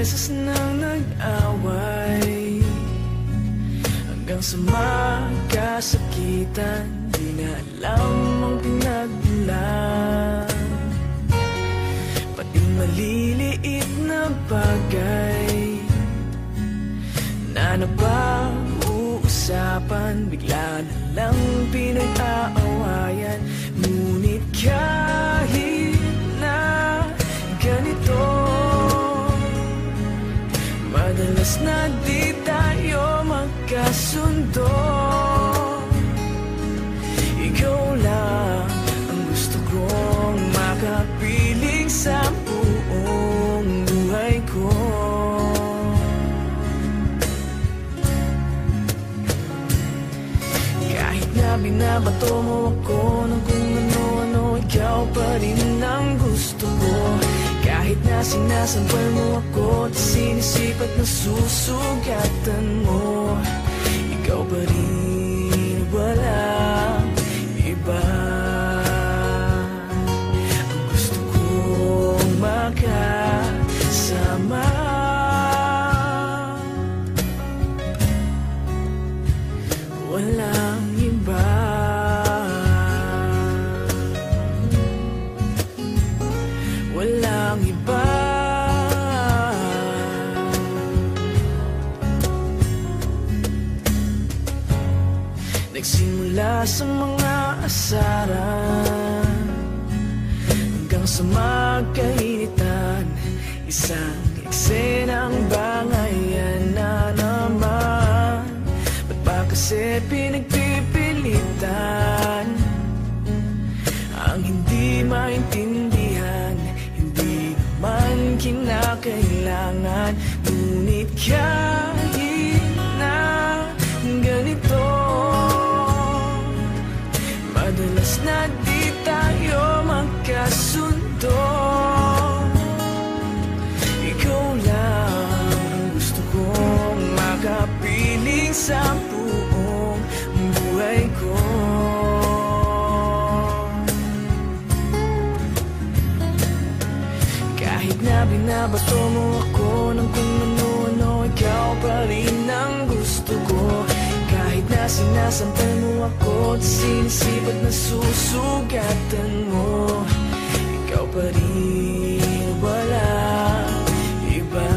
beses nang nag-away, hanggang sa magkasakitan, di na alam ang pinagmulan. Pati maliliit na bagay na napag-uusapan, bigla na lang pinag-aawayan. Ngunit kahit na ganito, madalas na di tayo magkasundo. Ikaw lang ang gusto kong makapiling sa buong buhay ko. Kahit na binabato mo ako ng kung ano-ano, ikaw pa rin ang gusto ko. Kahit na sinasampal mo ako at sinisipat na susugatan mo, ikaw pa rin, walang iba. Ang gusto kong makasama, walang iba. Walang iba. Nagsimula sa mga asaran hanggang sa magkainitan, isang eksenang bangayan na naman. Ba't ba kasi pinagpipilitan ang hindi maintindihan? Hindi naman kinakailangan. Ngunit kahit na ganito, madalas na di tayo magkasundo. Ikaw lang ang gusto kong makapiling sa buong buhay ko. Kahit na binabato mo ako ng kung ano-ano, ikaw pa rin ang gusto ko. Kahit na sinasampal mo ako at sinisipat na susugatan mo, ikaw pa rin, walang iba.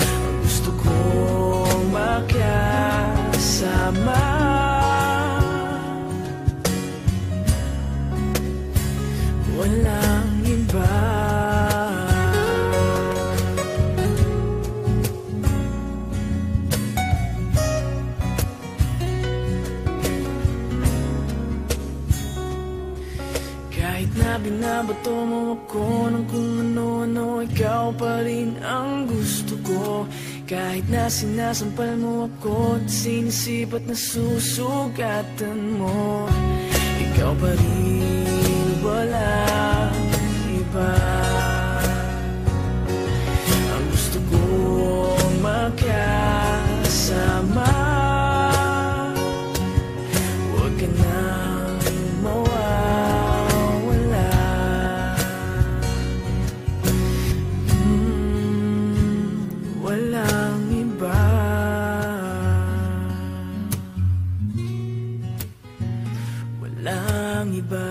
Ang gusto kong makasama, walang iba. Kahit na binabato mo ako ng kung ano-ano, ikaw pa rin ang gusto ko. Kahit na sinasampal mo ako at sinisipat na susugatan mo, ikaw pa rin, walang iba. Ang gusto kong makasama, huwag ka nang mawawala. Walang iba. Walang iba.